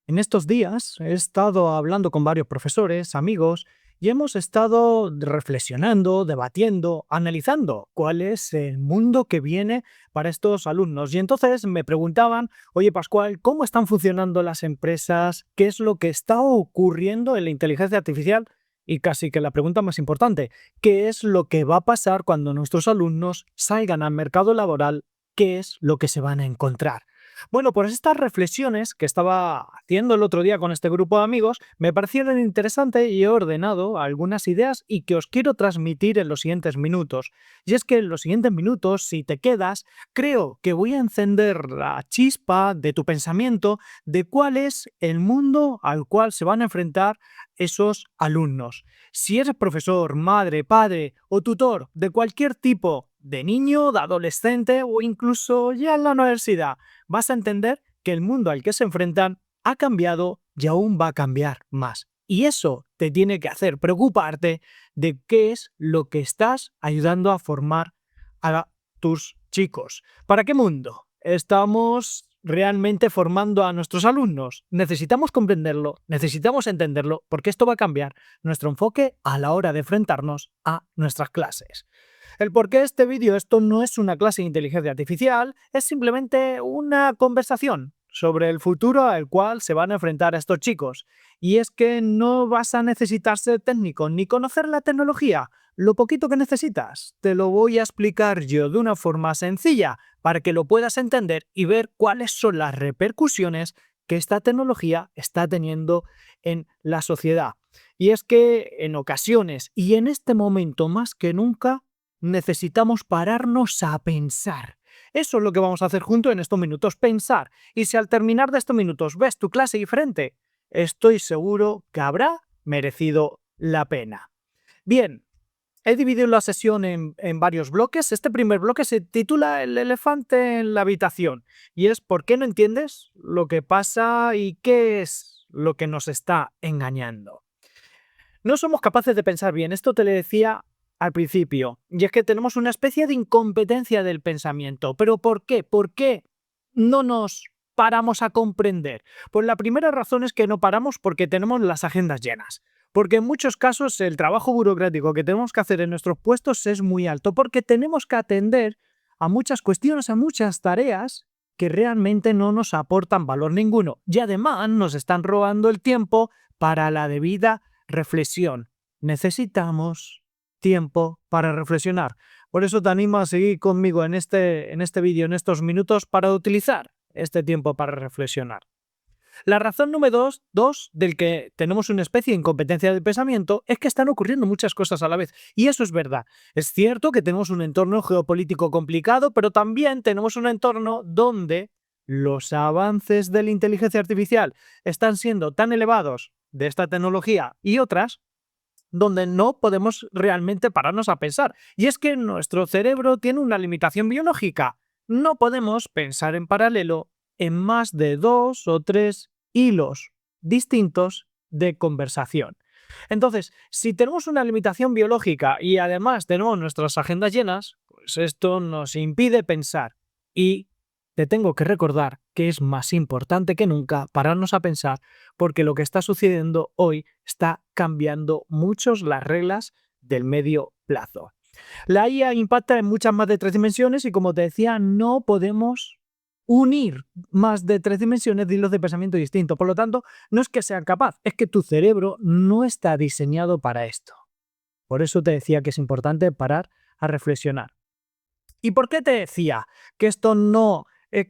En estos días he estado hablando con varios profesores, amigos, y hemos estado reflexionando, debatiendo, analizando cuál es el mundo que viene para estos alumnos. Y entonces me preguntaban, oye Pascual, ¿cómo están funcionando las empresas? ¿Qué es lo que está ocurriendo en la inteligencia artificial? Y casi que la pregunta más importante, ¿qué es lo que va a pasar cuando nuestros alumnos salgan al mercado laboral? ¿Qué es lo que se van a encontrar? Bueno, pues estas reflexiones que estaba haciendo el otro día con este grupo de amigos me parecieron interesantes y he ordenado algunas ideas y que os quiero transmitir en los siguientes minutos. Y es que en los siguientes minutos, si te quedas, creo que voy a encender la chispa de tu pensamiento de cuál es el mundo al cual se van a enfrentar esos alumnos. Si eres profesor, madre, padre o tutor de cualquier tipo de niño, de adolescente o incluso ya en la universidad, vas a entender que el mundo al que se enfrentan ha cambiado y aún va a cambiar más. Y eso te tiene que hacer preocuparte de qué es lo que estás ayudando a formar a tus chicos. ¿Para qué mundo estamos realmente formando a nuestros alumnos? Necesitamos comprenderlo, necesitamos entenderlo, porque esto va a cambiar nuestro enfoque a la hora de enfrentarnos a nuestras clases. El por qué este vídeo, esto no es una clase de inteligencia artificial, es simplemente una conversación sobre el futuro al cual se van a enfrentar estos chicos. Y es que no vas a necesitar ser técnico ni conocer la tecnología. Lo poquito que necesitas te lo voy a explicar yo de una forma sencilla para que lo puedas entender y ver cuáles son las repercusiones que esta tecnología está teniendo en la sociedad. Y es que en ocasiones y en este momento más que nunca necesitamos pararnos a pensar. Eso es lo que vamos a hacer juntos en estos minutos, pensar. Y si al terminar de estos minutos ves tu clase diferente, estoy seguro que habrá merecido la pena. Bien, he dividido la sesión en varios bloques. Este primer bloque se titula El elefante en la habitación y es ¿por qué no entiendes lo que pasa y qué es lo que nos está engañando? No somos capaces de pensar bien, esto te lo decía al principio, y es que tenemos una especie de incompetencia del pensamiento. ¿Pero por qué? ¿Por qué no nos paramos a comprender? Pues la primera razón es que no paramos porque tenemos las agendas llenas. Porque en muchos casos el trabajo burocrático que tenemos que hacer en nuestros puestos es muy alto, porque tenemos que atender a muchas cuestiones, a muchas tareas que realmente no nos aportan valor ninguno. Y además nos están robando el tiempo para la debida reflexión. Necesitamos tiempo para reflexionar. Por eso te animo a seguir conmigo en este vídeo, en estos minutos, para utilizar este tiempo para reflexionar. La razón número dos del que tenemos una especie de incompetencia de pensamiento es que están ocurriendo muchas cosas a la vez. Y eso es verdad. Es cierto que tenemos un entorno geopolítico complicado, pero también tenemos un entorno donde los avances de la inteligencia artificial están siendo tan elevados de esta tecnología y otras donde no podemos realmente pararnos a pensar. Y es que nuestro cerebro tiene una limitación biológica. No podemos pensar en paralelo en más de 2 o 3 hilos distintos de conversación. Entonces, si tenemos una limitación biológica y además tenemos nuestras agendas llenas, pues esto nos impide pensar. Y te tengo que recordar que es más importante que nunca pararnos a pensar porque lo que está sucediendo hoy está cambiando mucho las reglas del medio plazo. La IA impacta en muchas más de 3 dimensiones y, como te decía, no podemos unir más de 3 dimensiones de hilos de pensamiento distintos. Por lo tanto, no es que sean capaz, es que tu cerebro no está diseñado para esto. Por eso te decía que es importante parar a reflexionar. ¿Y por qué te decía que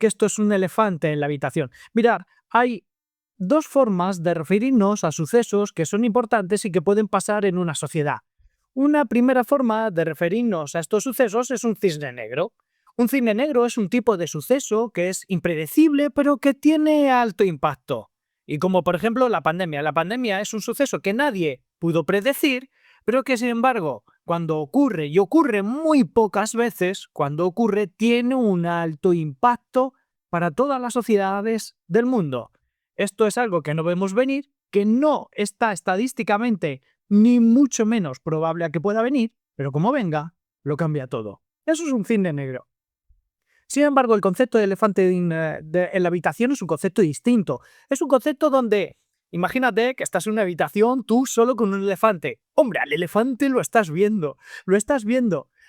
que esto es un elefante en la habitación? Mirad, hay dos formas de referirnos a sucesos que son importantes y que pueden pasar en una sociedad. Una primera forma de referirnos a estos sucesos es un cisne negro. Un cisne negro es un tipo de suceso que es impredecible pero que tiene alto impacto. Y como por ejemplo la pandemia. La pandemia es un suceso que nadie pudo predecir, pero que sin embargo, cuando ocurre, y ocurre muy pocas veces, cuando ocurre tiene un alto impacto para todas las sociedades del mundo. Esto es algo que no vemos venir, que no está estadísticamente ni mucho menos probable a que pueda venir, pero como venga, lo cambia todo. Eso es un cisne negro. Sin embargo, el concepto de elefante en la habitación es un concepto distinto. Es un concepto donde, imagínate que estás en una habitación tú solo con un elefante. Hombre, al elefante lo estás viendo,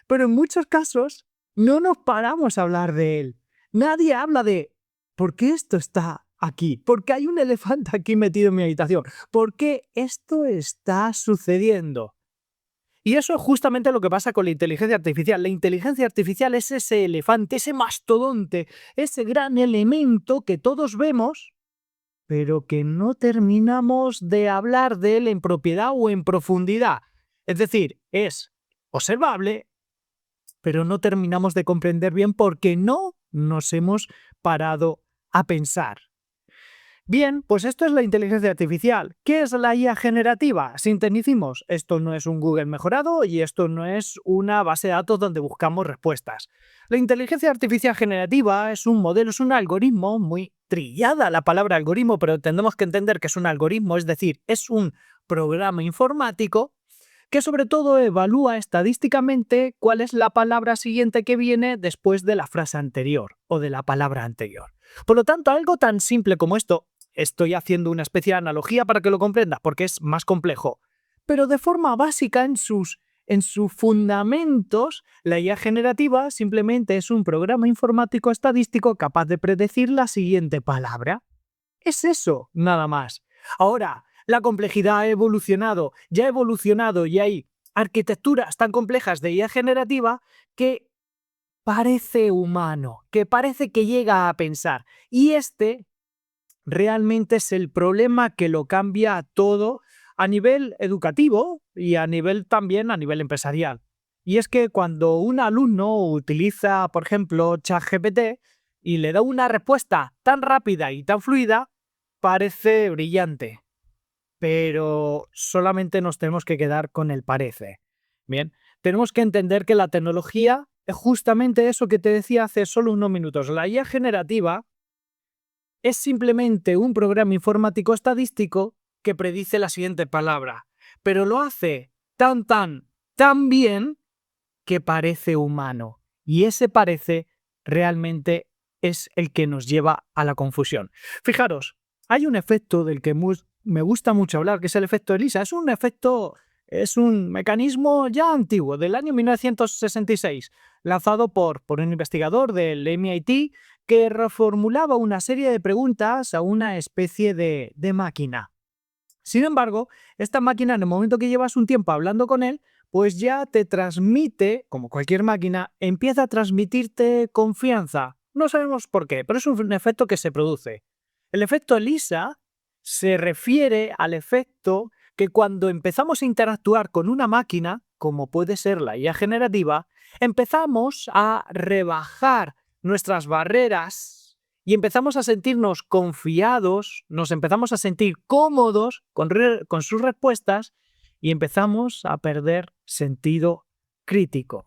pero en muchos casos no nos paramos a hablar de él. Nadie habla de ¿por qué esto está aquí? ¿Por qué hay un elefante aquí metido en mi habitación? ¿Por qué esto está sucediendo? Y eso es justamente lo que pasa con la inteligencia artificial. La inteligencia artificial es ese elefante, ese mastodonte, ese gran elemento que todos vemos, pero que no terminamos de hablar de él en propiedad o en profundidad. Es decir, es observable, pero no terminamos de comprender bien porque no nos hemos parado a pensar. Bien, pues esto es la inteligencia artificial. ¿Qué es la IA generativa? Sinteticimos, esto no es un Google mejorado y esto no es una base de datos donde buscamos respuestas. La inteligencia artificial generativa es un modelo, es un algoritmo, muy trillada la palabra algoritmo, pero tenemos que entender que es un algoritmo, es decir, es un programa informático que sobre todo evalúa estadísticamente cuál es la palabra siguiente que viene después de la frase anterior o de la palabra anterior. Por lo tanto, algo tan simple como esto, estoy haciendo una especie de analogía para que lo comprendas, porque es más complejo, pero de forma básica en sus fundamentos, la IA generativa simplemente es un programa informático estadístico capaz de predecir la siguiente palabra. Es eso, nada más. Ahora, la complejidad ha evolucionado, ya ha evolucionado y hay arquitecturas tan complejas de IA generativa que parece humano, que parece que llega a pensar. Y este realmente es el problema que lo cambia todo a nivel educativo y a nivel también a nivel empresarial. Y es que cuando un alumno utiliza, por ejemplo, ChatGPT y le da una respuesta tan rápida y tan fluida, parece brillante, pero solamente nos tenemos que quedar con el parece. Bien, tenemos que entender que la tecnología es justamente eso que te decía hace solo unos minutos. La IA generativa es simplemente un programa informático estadístico que predice la siguiente palabra, pero lo hace tan bien que parece humano. Y ese parece realmente es el que nos lleva a la confusión. Fijaros, hay un efecto del que me gusta mucho hablar, que es el efecto ELISA. Es un mecanismo ya antiguo, del año 1966, lanzado por un investigador del MIT que reformulaba una serie de preguntas a una especie de máquina. Sin embargo, esta máquina, en el momento que llevas un tiempo hablando con él, pues ya te transmite, como cualquier máquina, empieza a transmitirte confianza. No sabemos por qué, pero es un efecto que se produce. El efecto ELISA se refiere al efecto que cuando empezamos a interactuar con una máquina, como puede ser la IA generativa, empezamos a rebajar nuestras barreras y empezamos a sentirnos confiados, nos empezamos a sentir cómodos con sus respuestas y empezamos a perder sentido crítico.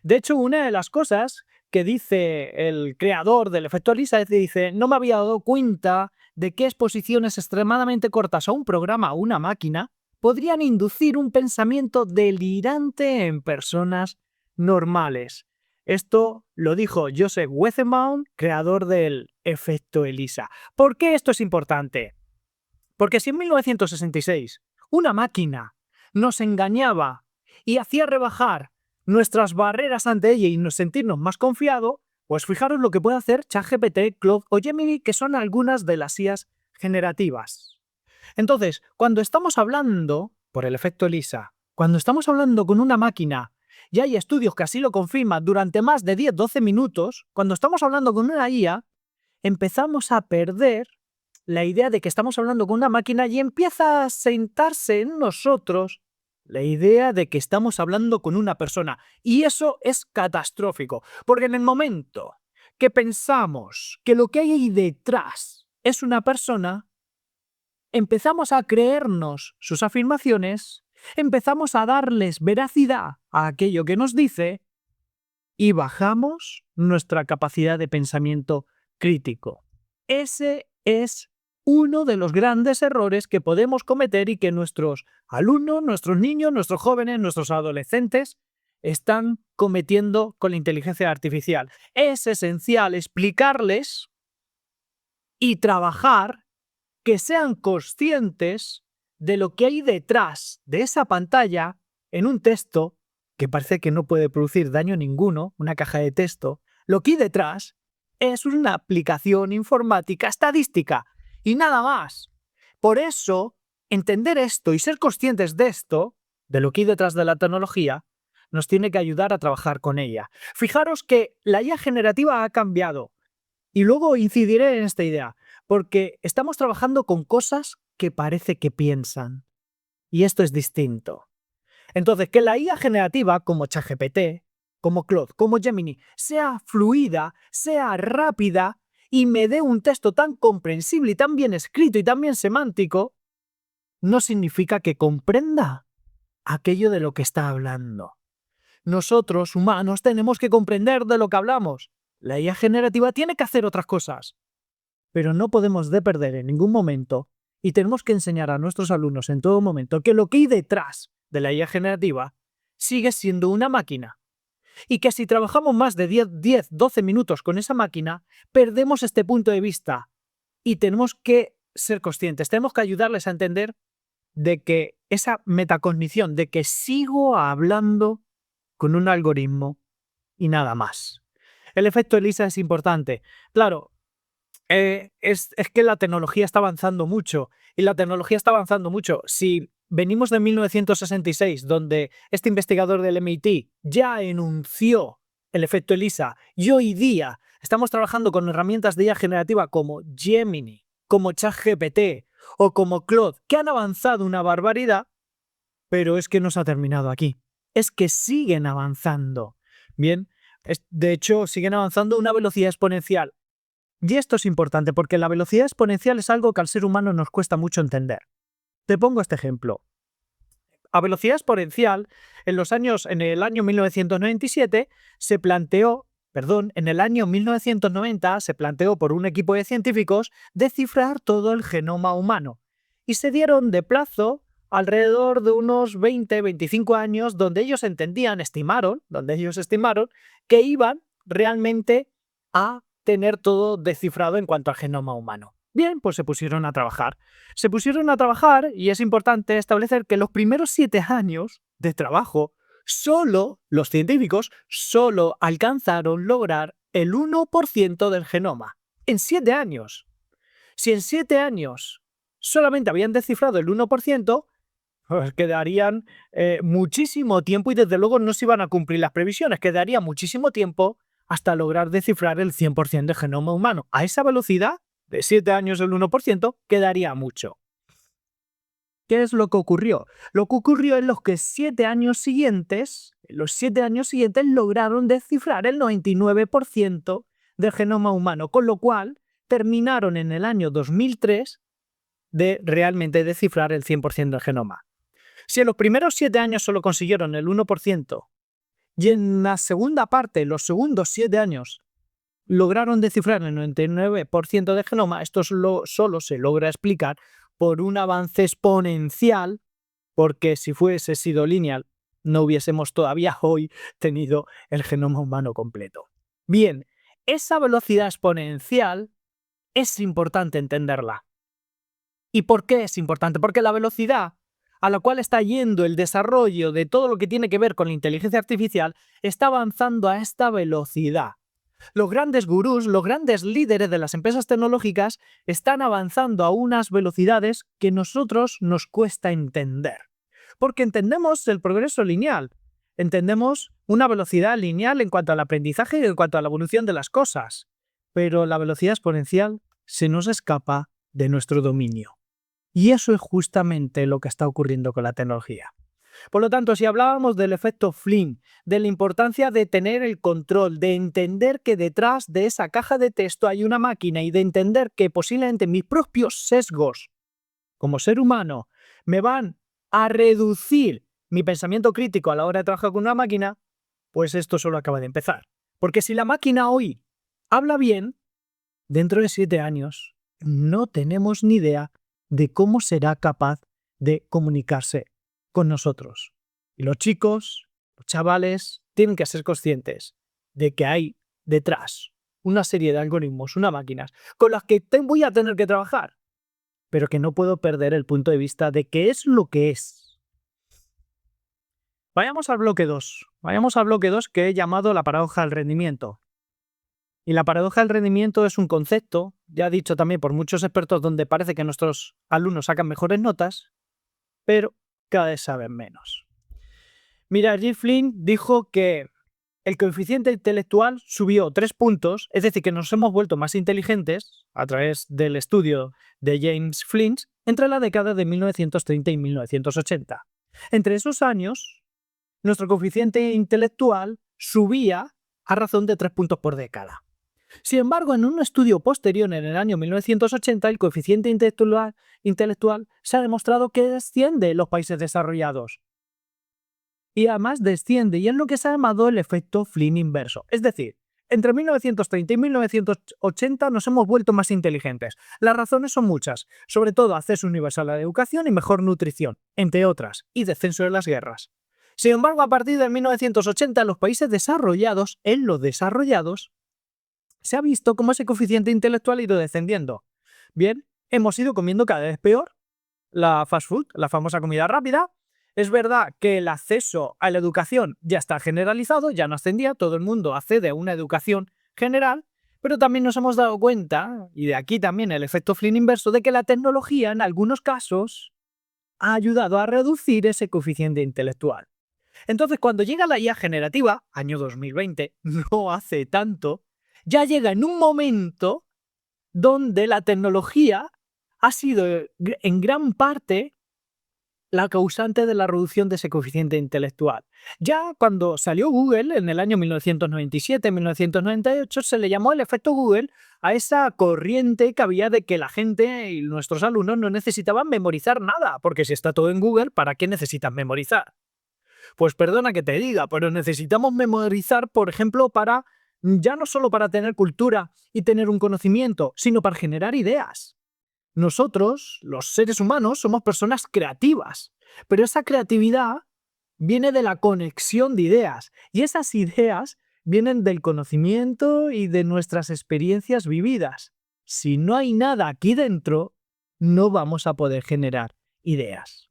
De hecho, una de las cosas que dice el creador del efecto ELISA dice: no me había dado cuenta de que exposiciones extremadamente cortas a un programa o una máquina podrían inducir un pensamiento delirante en personas normales. Esto lo dijo Joseph Weizenbaum, creador del efecto ELISA. ¿Por qué esto es importante? Porque si en 1966 una máquina nos engañaba y hacía rebajar nuestras barreras ante ella y nos sentirnos más confiados, pues fijaros lo que puede hacer ChatGPT, Claude o Gemini, que son algunas de las IAs generativas. Entonces, cuando estamos hablando, por el efecto ELISA, cuando estamos hablando con una máquina, y hay estudios que así lo confirman, durante más de 10-12 minutos, cuando estamos hablando con una IA, empezamos a perder la idea de que estamos hablando con una máquina y empieza a sentarse en nosotros la idea de que estamos hablando con una persona. Y eso es catastrófico, porque en el momento que pensamos que lo que hay ahí detrás es una persona, empezamos a creernos sus afirmaciones, empezamos a darles veracidad a aquello que nos dice y bajamos nuestra capacidad de pensamiento crítico. Ese es uno de los grandes errores que podemos cometer y que nuestros alumnos, nuestros niños, nuestros jóvenes, nuestros adolescentes están cometiendo con la inteligencia artificial. Es esencial explicarles y trabajar que sean conscientes de lo que hay detrás de esa pantalla en un texto que parece que no puede producir daño ninguno, una caja de texto. Lo que hay detrás es una aplicación informática estadística y nada más. Por eso, entender esto y ser conscientes de esto, de lo que hay detrás de la tecnología, nos tiene que ayudar a trabajar con ella. Fijaros que la IA generativa ha cambiado. Y luego incidiré en esta idea, porque estamos trabajando con cosas que parece que piensan. Y esto es distinto. Entonces, que la IA generativa, como ChatGPT, como Claude, como Gemini, sea fluida, sea rápida y me dé un texto tan comprensible y tan bien escrito y tan bien semántico, no significa que comprenda aquello de lo que está hablando. Nosotros, humanos, tenemos que comprender de lo que hablamos. La IA generativa tiene que hacer otras cosas. Pero no podemos perder en ningún momento y tenemos que enseñar a nuestros alumnos en todo momento que lo que hay detrás de la IA generativa sigue siendo una máquina. Y que si trabajamos más de 10, 12 minutos con esa máquina, perdemos este punto de vista. Y tenemos que ser conscientes, tenemos que ayudarles a entender de que esa metacognición, de que sigo hablando con un algoritmo y nada más. El efecto ELISA es importante. Claro, es que la tecnología está avanzando mucho. Y la tecnología está avanzando mucho. Si venimos de 1966, donde este investigador del MIT ya enunció el efecto ELISA, y hoy día estamos trabajando con herramientas de IA generativa como Gemini, como ChatGPT o como Claude, que han avanzado una barbaridad, pero es que no se ha terminado aquí. Es que siguen avanzando. Bien, de hecho, siguen avanzando a una velocidad exponencial. Y esto es importante porque la velocidad exponencial es algo que al ser humano nos cuesta mucho entender. Te pongo este ejemplo. A velocidad exponencial, en el año 1997 se planteó, en el año 1990 se planteó por un equipo de científicos descifrar todo el genoma humano. Y se dieron de plazo alrededor de unos 20-25 años donde ellos estimaron que iban realmente a tener todo descifrado en cuanto al genoma humano. Bien, pues se pusieron a trabajar. Se pusieron a trabajar y es importante establecer que los primeros 7 años de trabajo, los científicos solo alcanzaron lograr el 1% del genoma. En 7 años. Si en 7 años solamente habían descifrado el 1%, pues quedarían muchísimo tiempo y desde luego no se iban a cumplir las previsiones. Quedaría muchísimo tiempo hasta lograr descifrar el 100% del genoma humano. A esa velocidad, de 7 años el 1%, quedaría mucho. ¿Qué es lo que ocurrió? Lo que ocurrió es que los 7 años siguientes lograron descifrar el 99% del genoma humano, con lo cual terminaron en el año 2003 de realmente descifrar el 100% del genoma. Si en los primeros 7 años solo consiguieron el 1% y en la segunda parte, los segundos 7 años, lograron descifrar el 99% del genoma, esto solo se logra explicar por un avance exponencial, porque si fuese sido lineal, no hubiésemos todavía hoy tenido el genoma humano completo. Bien, esa velocidad exponencial es importante entenderla. ¿Y por qué es importante? Porque la velocidad a la cual está yendo el desarrollo de todo lo que tiene que ver con la inteligencia artificial está avanzando a esta velocidad. Los grandes gurús, los grandes líderes de las empresas tecnológicas están avanzando a unas velocidades que nosotros nos cuesta entender. Porque entendemos el progreso lineal, entendemos una velocidad lineal en cuanto al aprendizaje y en cuanto a la evolución de las cosas, pero la velocidad exponencial se nos escapa de nuestro dominio. Y eso es justamente lo que está ocurriendo con la tecnología. Por lo tanto, si hablábamos del efecto Flynn, de la importancia de tener el control, de entender que detrás de esa caja de texto hay una máquina y de entender que posiblemente mis propios sesgos como ser humano me van a reducir mi pensamiento crítico a la hora de trabajar con una máquina, pues esto solo acaba de empezar. Porque si la máquina hoy habla bien, dentro de 7 años no tenemos ni idea de cómo será capaz de comunicarse con nosotros. Y los Los chavales tienen que ser conscientes de que hay detrás una serie de algoritmos, unas máquinas, con las que voy a tener que trabajar, pero que no puedo perder el punto de vista de qué es lo que es. Vayamos al bloque 2. Vayamos al bloque 2 que he llamado la paradoja del rendimiento. Y la paradoja del rendimiento es un concepto, ya dicho también por muchos expertos, donde parece que nuestros alumnos sacan mejores notas, pero cada vez saben menos. Mira, Jim Flynn dijo que el coeficiente intelectual subió 3 puntos, es decir, que nos hemos vuelto más inteligentes a través del estudio de James Flynn entre la década de 1930 y 1980. Entre esos años, nuestro coeficiente intelectual subía a razón de 3 puntos por década. Sin embargo, en un estudio posterior en el año 1980, el coeficiente intelectual se ha demostrado que desciende en los países desarrollados. Y además desciende, y es lo que se ha llamado el efecto Flynn inverso. Es decir, entre 1930 y 1980 nos hemos vuelto más inteligentes. Las razones son muchas, sobre todo acceso universal a la educación y mejor nutrición, entre otras, y descenso de las guerras. Sin embargo, a partir de 1980, en los países desarrollados, se ha visto cómo ese coeficiente intelectual ha ido descendiendo. Bien, hemos ido comiendo cada vez peor la fast food, la famosa comida rápida. Es verdad que el acceso a la educación ya está generalizado, ya no ascendía, todo el mundo accede a una educación general, pero también nos hemos dado cuenta, y de aquí también el efecto Flynn inverso, de que la tecnología en algunos casos ha ayudado a reducir ese coeficiente intelectual. Entonces, cuando llega la IA generativa, año 2020, no hace tanto, ya llega en un momento donde la tecnología ha sido en gran parte la causante de la reducción de ese coeficiente intelectual. Ya cuando salió Google en el año 1997-1998 se le llamó el efecto Google a esa corriente que había de que la gente y nuestros alumnos no necesitaban memorizar nada, porque si está todo en Google, ¿para qué necesitas memorizar? Pues perdona que te diga, pero necesitamos memorizar, por ejemplo, ya no solo para tener cultura y tener un conocimiento, sino para generar ideas. Nosotros, los seres humanos, somos personas creativas, pero esa creatividad viene de la conexión de ideas, y esas ideas vienen del conocimiento y de nuestras experiencias vividas. Si no hay nada aquí dentro, no vamos a poder generar ideas.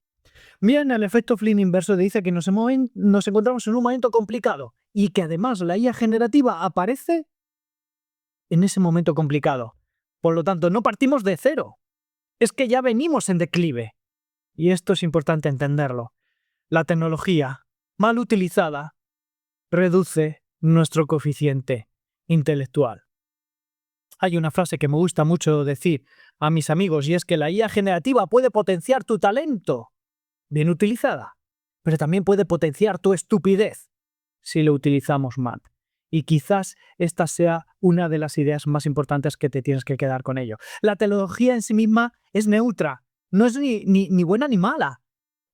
Bien, el efecto Flynn inverso dice que nos encontramos en un momento complicado y que además la IA generativa aparece en ese momento complicado. Por lo tanto, no partimos de cero. Es que ya venimos en declive. Y esto es importante entenderlo. La tecnología, mal utilizada, reduce nuestro coeficiente intelectual. Hay una frase que me gusta mucho decir a mis amigos y es que la IA generativa puede potenciar tu talento, bien utilizada, pero también puede potenciar tu estupidez si lo utilizamos mal. Y quizás esta sea una de las ideas más importantes que te tienes que quedar con ello. La tecnología en sí misma es neutra, no es ni buena ni mala.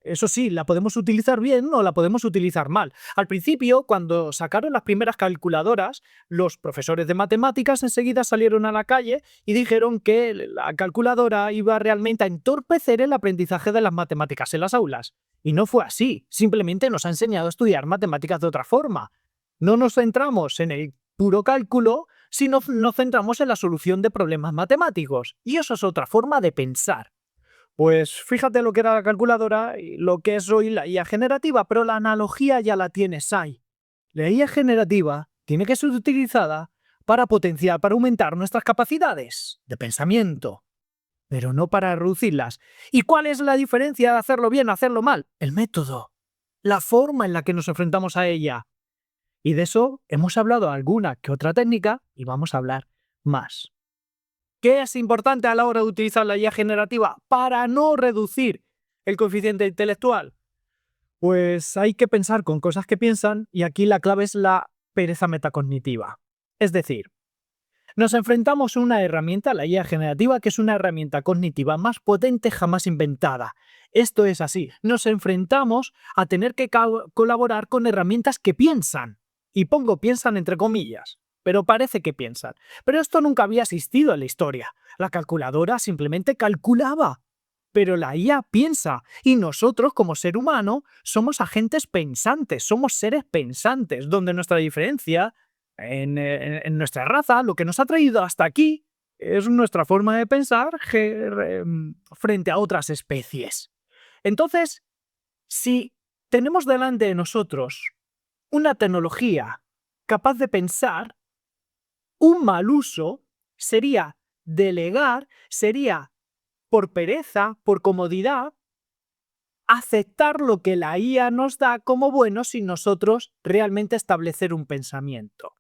Eso sí, la podemos utilizar bien o la podemos utilizar mal. Al principio, cuando sacaron las primeras calculadoras, los profesores de matemáticas enseguida salieron a la calle y dijeron que la calculadora iba realmente a entorpecer el aprendizaje de las matemáticas en las aulas. Y no fue así, simplemente nos ha enseñado a estudiar matemáticas de otra forma. No nos centramos en el puro cálculo, sino nos centramos en la solución de problemas matemáticos. Y eso es otra forma de pensar. Pues fíjate lo que era la calculadora y lo que es hoy la IA generativa, pero la analogía ya la tienes ahí. La IA generativa tiene que ser utilizada para potenciar, para aumentar nuestras capacidades de pensamiento, pero no para reducirlas. ¿Y cuál es la diferencia de hacerlo bien o hacerlo mal? El método, la forma en la que nos enfrentamos a ella. Y de eso hemos hablado alguna que otra técnica y vamos a hablar más. ¿Qué es importante a la hora de utilizar la IA generativa para no reducir el coeficiente intelectual? Pues hay que pensar con cosas que piensan y aquí la clave es la pereza metacognitiva. Es decir, nos enfrentamos a una herramienta, la IA generativa, que es una herramienta cognitiva más potente jamás inventada. Esto es así, nos enfrentamos a tener que colaborar con herramientas que piensan. Y pongo piensan entre comillas. Pero parece que piensan. Pero esto nunca había existido en la historia. La calculadora simplemente calculaba. pero la IA piensa y nosotros como ser humano somos agentes pensantes, somos seres pensantes, donde nuestra diferencia en nuestra raza, lo que nos ha traído hasta aquí, es nuestra forma de pensar frente a otras especies. Entonces, si tenemos delante de nosotros una tecnología capaz de pensar, un mal uso sería delegar, sería por pereza, por comodidad, aceptar lo que la IA nos da como bueno sin nosotros realmente establecer un pensamiento.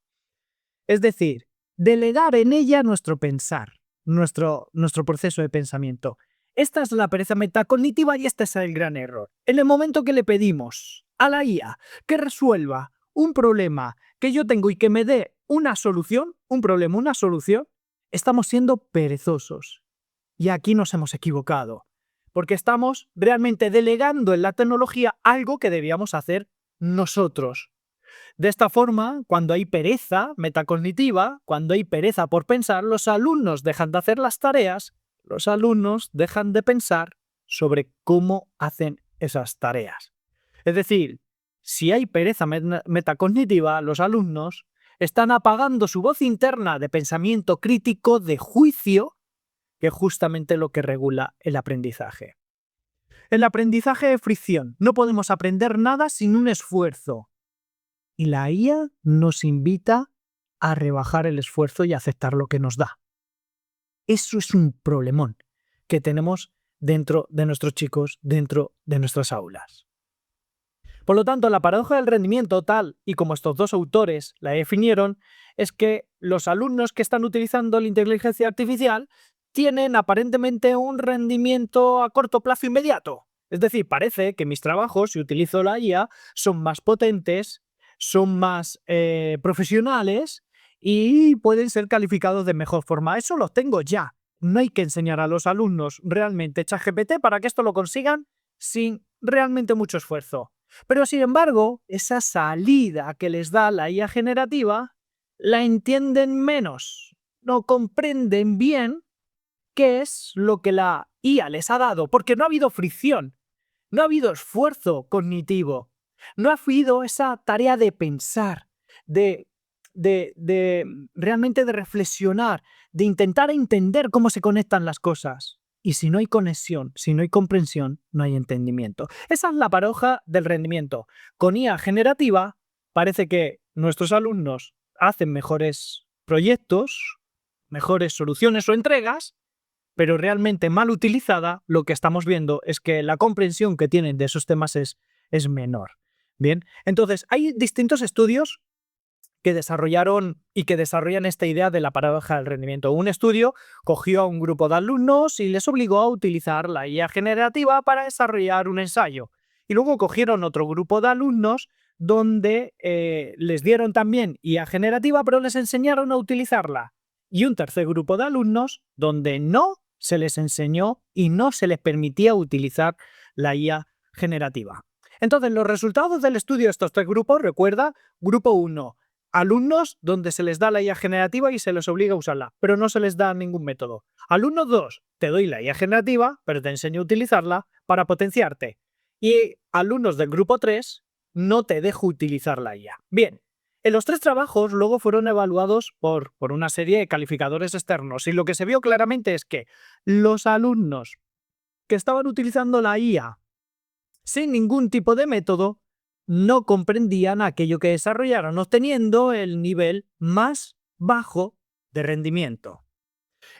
Es decir, delegar en ella nuestro pensar, nuestro proceso de pensamiento. Esta es la pereza metacognitiva y este es el gran error. En el momento que le pedimos a la IA que resuelva un problema que yo tengo y que me dé una solución, un problema, una solución, estamos siendo perezosos. Y aquí nos hemos equivocado, porque estamos realmente delegando en la tecnología algo que debíamos hacer nosotros. De esta forma, cuando hay pereza metacognitiva, cuando hay pereza por pensar, los alumnos dejan de hacer las tareas, los alumnos dejan de pensar sobre cómo hacen esas tareas. Es decir, si hay pereza metacognitiva, los alumnos están apagando su voz interna de pensamiento crítico, de juicio, que es justamente lo que regula el aprendizaje. El aprendizaje de fricción. No podemos aprender nada sin un esfuerzo. Y la IA nos invita a rebajar el esfuerzo y a aceptar lo que nos da. Eso es un problemón que tenemos dentro de nuestros chicos, dentro de nuestras aulas. Por lo tanto, la paradoja del rendimiento, tal y como estos dos autores la definieron, es que los alumnos que están utilizando la inteligencia artificial tienen aparentemente un rendimiento a corto plazo inmediato. Es decir, parece que mis trabajos, si utilizo la IA, son más potentes, son más profesionales y pueden ser calificados de mejor forma. Eso lo tengo ya. No hay que enseñar a los alumnos realmente ChatGPT para que esto lo consigan sin realmente mucho esfuerzo. Pero sin embargo, esa salida que les da la IA generativa la entienden menos, no comprenden bien qué es lo que la IA les ha dado, porque no ha habido fricción, no ha habido esfuerzo cognitivo, no ha habido esa tarea de pensar, de realmente de reflexionar, de intentar entender cómo se conectan las cosas. Y si no hay conexión, si no hay comprensión, no hay entendimiento. Esa es la paradoja del rendimiento. Con IA generativa parece que nuestros alumnos hacen mejores proyectos, mejores soluciones o entregas, pero realmente mal utilizada, lo que estamos viendo es que la comprensión que tienen de esos temas es menor. Bien, entonces hay distintos estudios que desarrollaron y que desarrollan esta idea de la paradoja del rendimiento. Un estudio cogió a un grupo de alumnos y les obligó a utilizar la IA generativa para desarrollar un ensayo. Y luego cogieron otro grupo de alumnos donde les dieron también IA generativa, pero les enseñaron a utilizarla. Y un tercer grupo de alumnos donde no se les enseñó y no se les permitía utilizar la IA generativa. Entonces, los resultados del estudio de estos tres grupos, recuerda, grupo 1, alumnos donde se les da la IA generativa y se les obliga a usarla, pero no se les da ningún método. Alumno 2, te doy la IA generativa, pero te enseño a utilizarla para potenciarte. Y alumnos del grupo 3, no te dejo utilizar la IA. Bien, en los tres trabajos luego fueron evaluados por una serie de calificadores externos y lo que se vio claramente es que los alumnos que estaban utilizando la IA sin ningún tipo de método no comprendían aquello que desarrollaron, obteniendo el nivel más bajo de rendimiento.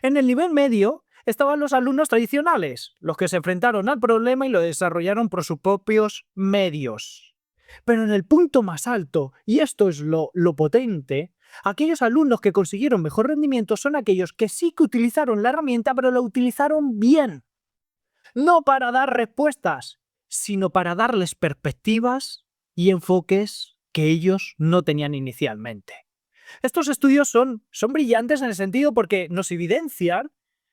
En el nivel medio estaban los alumnos tradicionales, los que se enfrentaron al problema y lo desarrollaron por sus propios medios. Pero en el punto más alto, y esto es lo potente, aquellos alumnos que consiguieron mejor rendimiento son aquellos que sí que utilizaron la herramienta, pero la utilizaron bien. No para dar respuestas, sino para darles perspectivas y enfoques que ellos no tenían inicialmente. Estos estudios son brillantes en el sentido porque nos evidencian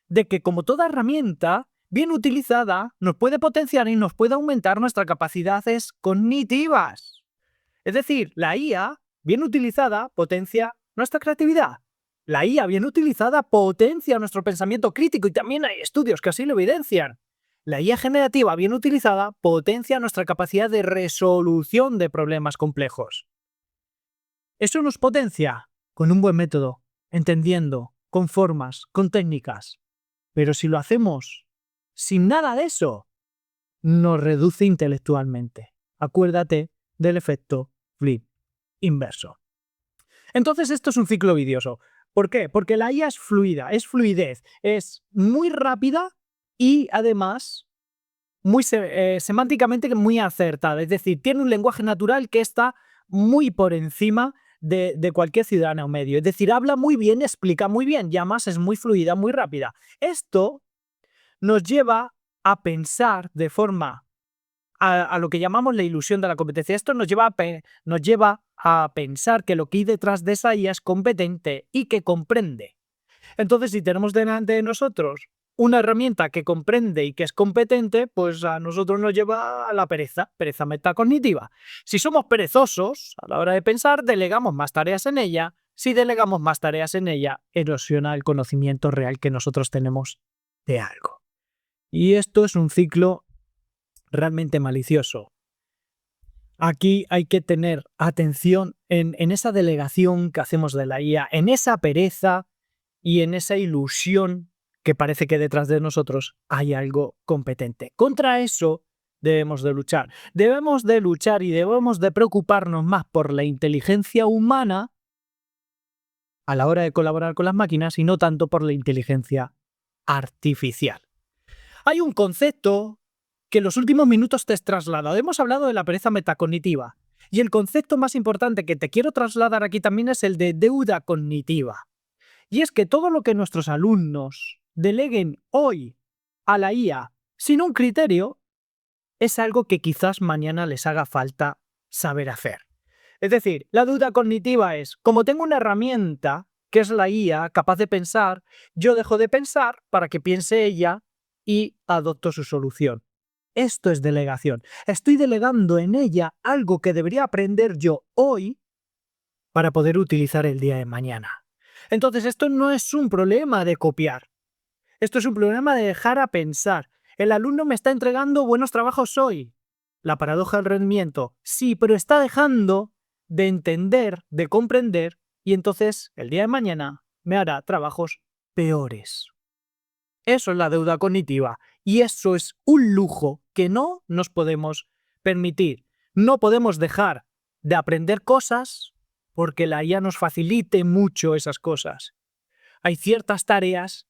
de que, como toda herramienta, bien utilizada, nos puede potenciar y nos puede aumentar nuestras capacidades cognitivas. Es decir, la IA, bien utilizada, potencia nuestra creatividad. La IA, bien utilizada, potencia nuestro pensamiento crítico y también hay estudios que así lo evidencian. La IA generativa bien utilizada potencia nuestra capacidad de resolución de problemas complejos. Eso nos potencia con un buen método, entendiendo, con formas, con técnicas. Pero si lo hacemos sin nada de eso, nos reduce intelectualmente. Acuérdate del efecto flip inverso. Entonces esto es un ciclo vicioso. ¿Por qué? Porque la IA es fluida, es fluidez, es muy rápida y además muy semánticamente muy acertada. Es decir, tiene un lenguaje natural que está muy por encima de cualquier ciudadano medio. Es decir, habla muy bien, explica muy bien y además es muy fluida, muy rápida. Esto nos lleva a pensar de forma a lo que llamamos la ilusión de la competencia. Esto nos lleva a pensar que lo que hay detrás de esa IA es competente y que comprende. Entonces, si tenemos delante de nosotros una herramienta que comprende y que es competente, pues a nosotros nos lleva a la pereza metacognitiva. Si somos perezosos a la hora de pensar, delegamos más tareas en ella. Si delegamos más tareas en ella, erosiona el conocimiento real que nosotros tenemos de algo. Y esto es un ciclo realmente malicioso. Aquí hay que tener atención en esa delegación que hacemos de la IA, en esa pereza y en esa ilusión que parece que detrás de nosotros hay algo competente. Contra eso debemos de luchar. Debemos de luchar y debemos de preocuparnos más por la inteligencia humana a la hora de colaborar con las máquinas y no tanto por la inteligencia artificial. Hay un concepto que en los últimos minutos te he trasladado. Hemos hablado de la pereza metacognitiva. Y el concepto más importante que te quiero trasladar aquí también es el de deuda cognitiva. Y es que todo lo que nuestros alumnos deleguen hoy a la IA sin un criterio es algo que quizás mañana les haga falta saber hacer. Es decir, la deuda cognitiva es, como tengo una herramienta que es la IA capaz de pensar, yo dejo de pensar para que piense ella y adopto su solución. Esto es delegación. Estoy delegando en ella algo que debería aprender yo hoy para poder utilizar el día de mañana. Entonces, esto no es un problema de copiar. Esto es un problema de dejar a pensar. El alumno me está entregando buenos trabajos hoy. La paradoja del rendimiento. Sí, pero está dejando de entender, de comprender, y entonces el día de mañana me hará trabajos peores. Eso es la deuda cognitiva y eso es un lujo que no nos podemos permitir. No podemos dejar de aprender cosas porque la IA nos facilite mucho esas cosas. Hay ciertas tareas,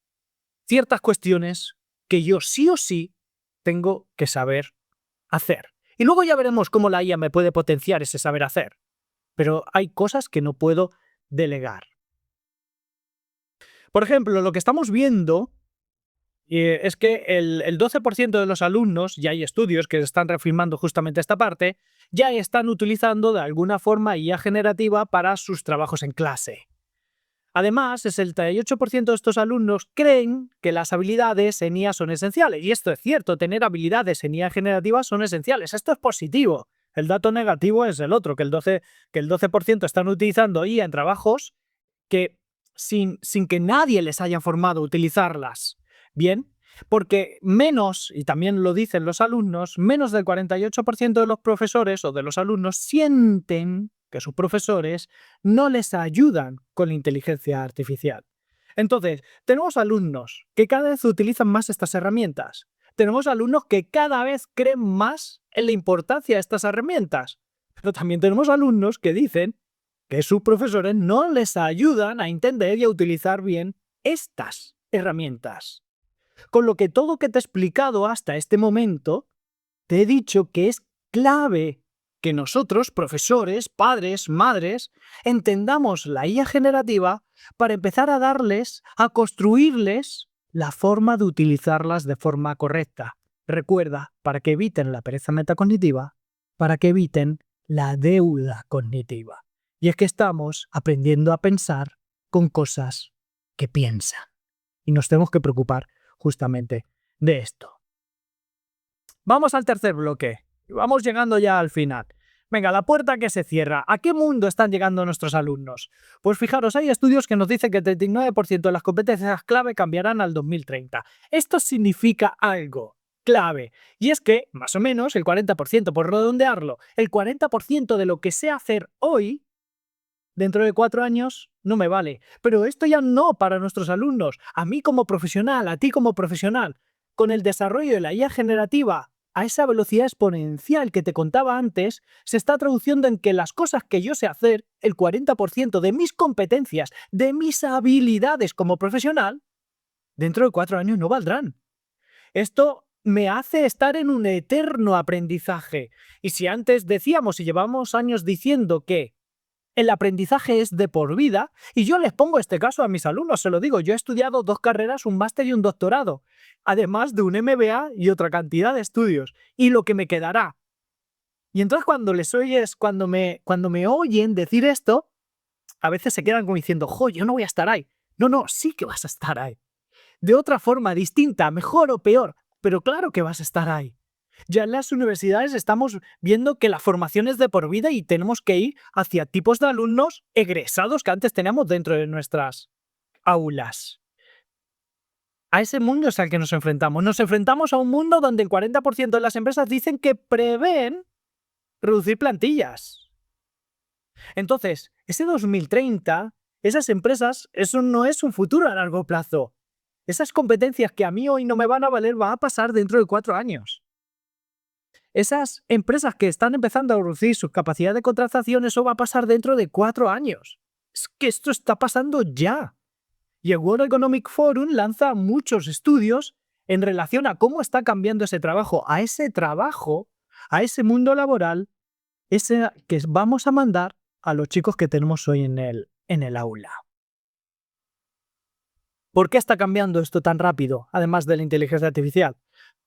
ciertas cuestiones que yo sí o sí tengo que saber hacer. Y luego ya veremos cómo la IA me puede potenciar ese saber hacer. Pero hay cosas que no puedo delegar. Por ejemplo, lo que estamos viendo es que el 12% de los alumnos, ya hay estudios que están reafirmando justamente esta parte, ya están utilizando de alguna forma IA generativa para sus trabajos en clase. Además, el 68% de estos alumnos creen que las habilidades en IA son esenciales. Y esto es cierto, tener habilidades en IA generativa son esenciales. Esto es positivo. El dato negativo es el otro, que el 12% están utilizando IA en trabajos que sin que nadie les haya formado a utilizarlas. Bien, porque menos, y también lo dicen los alumnos, menos del 48% de los profesores o de los alumnos sienten que sus profesores no les ayudan con la inteligencia artificial. Entonces, tenemos alumnos que cada vez utilizan más estas herramientas. Tenemos alumnos que cada vez creen más en la importancia de estas herramientas. Pero también tenemos alumnos que dicen que sus profesores no les ayudan a entender y a utilizar bien estas herramientas. Con lo que todo lo que te he explicado hasta este momento, te he dicho que es clave que nosotros, profesores, padres, madres, entendamos la IA generativa para empezar a darles, a construirles la forma de utilizarlas de forma correcta. Recuerda, para que eviten la pereza metacognitiva, para que eviten la deuda cognitiva. Y es que estamos aprendiendo a pensar con cosas que piensan. Y nos tenemos que preocupar justamente de esto. Vamos al tercer bloque. Vamos llegando ya al final. Venga, la puerta que se cierra. ¿A qué mundo están llegando nuestros alumnos? Pues fijaros, hay estudios que nos dicen que el 39% de las competencias clave cambiarán al 2030. Esto significa algo. clave. Y es que, más o menos, el 40%, por redondearlo, el 40% de lo que sé hacer hoy, dentro de 4 años, no me vale. Pero esto ya no para nuestros alumnos, a mí como profesional, a ti como profesional. Con el desarrollo de la IA generativa a esa velocidad exponencial que te contaba antes, se está traduciendo en que las cosas que yo sé hacer, el 40% de mis competencias, de mis habilidades como profesional, dentro de 4 años no valdrán. Esto me hace estar en un eterno aprendizaje. Y si antes decíamos y llevamos años diciendo que el aprendizaje es de por vida, y yo les pongo este caso a mis alumnos, se lo digo, yo he estudiado 2 carreras, un máster y un doctorado, además de un MBA y otra cantidad de estudios, y lo que me quedará. Y entonces cuando les oyes, cuando me oyen decir esto, a veces se quedan como diciendo, jo, yo no voy a estar ahí. No, no, sí que vas a estar ahí. De otra forma, distinta, mejor o peor, pero claro que vas a estar ahí. Ya en las universidades estamos viendo que la formación es de por vida y tenemos que ir hacia tipos de alumnos egresados que antes teníamos dentro de nuestras aulas. A ese mundo es al que nos enfrentamos. Nos enfrentamos a un mundo donde el 40% de las empresas dicen que prevén reducir plantillas. Entonces, ese 2030, esas empresas, eso no es un futuro a largo plazo. Esas competencias que a mí hoy no me van a valer van a pasar dentro de 4 años. Esas empresas que están empezando a reducir sus capacidades de contratación, eso va a pasar dentro de 4 años. Es que esto está pasando ya. Y el World Economic Forum lanza muchos estudios en relación a cómo está cambiando ese trabajo, a ese mundo laboral, ese que vamos a mandar a los chicos que tenemos hoy en el aula. ¿Por qué está cambiando esto tan rápido, además de la inteligencia artificial?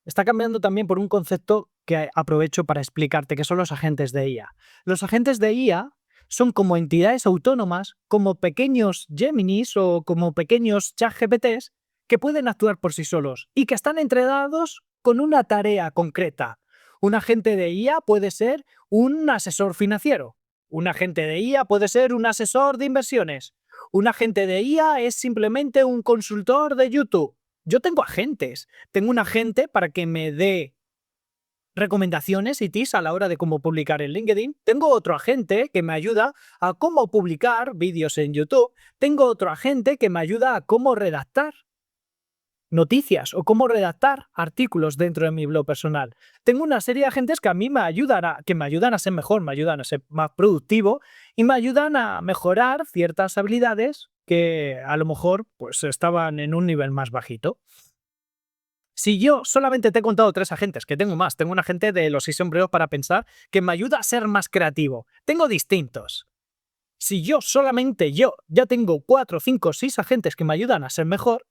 Está cambiando también por un concepto que aprovecho para explicarte, que son los agentes de IA. Los agentes de IA son como entidades autónomas, como pequeños Geminis o como pequeños ChatGPTs que pueden actuar por sí solos y que están entrenados con una tarea concreta. Un agente de IA puede ser un asesor financiero. Un agente de IA puede ser un asesor de inversiones. Un agente de IA es simplemente un consultor de YouTube. Yo tengo agentes. Tengo un agente para que me dé recomendaciones y tips a la hora de cómo publicar en LinkedIn. Tengo otro agente que me ayuda a cómo publicar vídeos en YouTube. Tengo otro agente que me ayuda a cómo redactar noticias o cómo redactar artículos dentro de mi blog personal. Tengo una serie de agentes que a mí me ayudan a ser mejor, me ayudan a ser más productivo y me ayudan a mejorar ciertas habilidades que a lo mejor pues estaban en un nivel más bajito. Si yo solamente te he contado 3 agentes, que tengo más, tengo un agente de los 6 sombreros para pensar que me ayuda a ser más creativo. Tengo distintos. Si solamente yo ya tengo 4, 5, 6 agentes que me ayudan a ser mejor,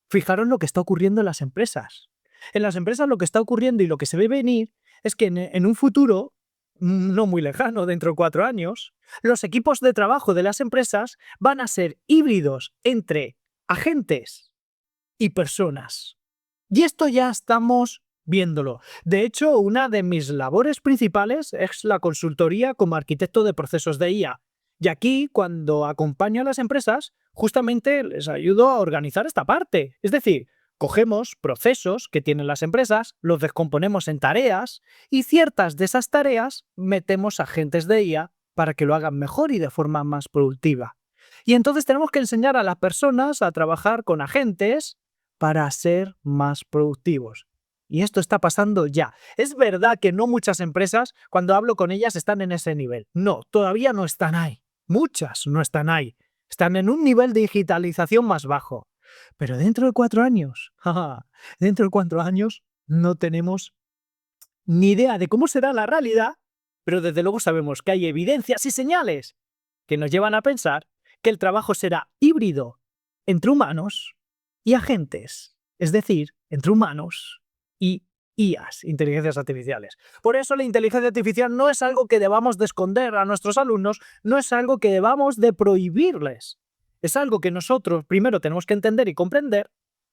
fijaros lo que está ocurriendo en las empresas. En las empresas lo que está ocurriendo y lo que se ve venir es que en un futuro, no muy lejano, dentro de 4 años, los equipos de trabajo de las empresas van a ser híbridos entre agentes y personas. Y esto ya estamos viéndolo. De hecho, una de mis labores principales es la consultoría como arquitecto de procesos de IA. Y aquí, cuando acompaño a las empresas, justamente les ayudo a organizar esta parte. Es decir, cogemos procesos que tienen las empresas, los descomponemos en tareas y ciertas de esas tareas metemos agentes de IA para que lo hagan mejor y de forma más productiva. Y entonces tenemos que enseñar a las personas a trabajar con agentes para ser más productivos. Y esto está pasando ya. Es verdad que no muchas empresas, cuando hablo con ellas, están en ese nivel. No, todavía no están ahí. Muchas no están ahí. Están en un nivel de digitalización más bajo. Pero dentro de 4 años, dentro de 4 años no tenemos ni idea de cómo será la realidad, pero desde luego sabemos que hay evidencias y señales que nos llevan a pensar que el trabajo será híbrido entre humanos y agentes, es decir, entre humanos y IAs, inteligencias artificiales. Por eso la inteligencia artificial no es algo que debamos de esconder a nuestros alumnos, no es algo que debamos de prohibirles. Es algo que nosotros primero tenemos que entender y comprender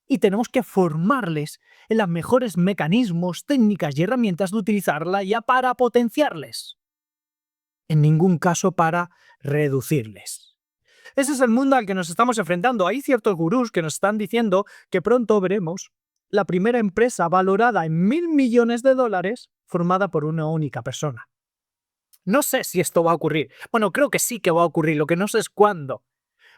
y tenemos que formarles en los mejores mecanismos, técnicas y herramientas de utilizarla ya para potenciarles. En ningún caso para reducirles. Ese es el mundo al que nos estamos enfrentando. Hay ciertos gurús que nos están diciendo que pronto veremos la primera empresa valorada en $1.000 millones formada por una única persona. No sé si esto va a ocurrir. Bueno, creo que sí que va a ocurrir, lo que no sé es cuándo.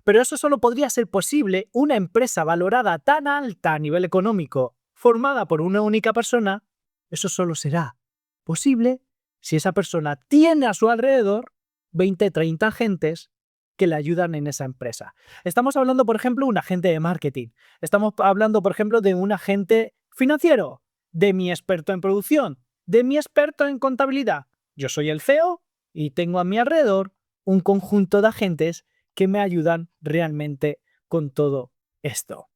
Pero eso solo podría ser posible una empresa valorada tan alta a nivel económico, formada por una única persona. Eso solo será posible si esa persona tiene a su alrededor 20, 30 agentes que le ayudan en esa empresa. Estamos hablando, por ejemplo, de un agente de marketing. Estamos hablando, por ejemplo, de un agente financiero, de mi experto en producción, de mi experto en contabilidad. Yo soy el CEO y tengo a mi alrededor un conjunto de agentes que me ayudan realmente con todo esto.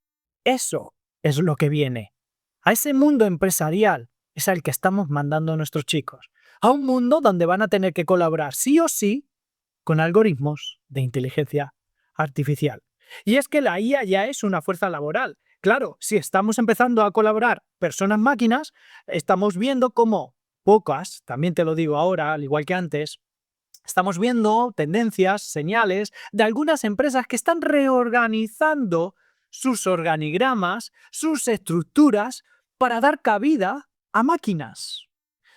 Eso es lo que viene. A ese mundo empresarial es al que estamos mandando a nuestros chicos. A un mundo donde van a tener que colaborar sí o sí con algoritmos de inteligencia artificial. Y es que la IA ya es una fuerza laboral. Claro, si estamos empezando a colaborar personas-máquinas, estamos viendo cómo pocas, también te lo digo ahora, al igual que antes, estamos viendo tendencias, señales de algunas empresas que están reorganizando sus organigramas, sus estructuras, para dar cabida a máquinas,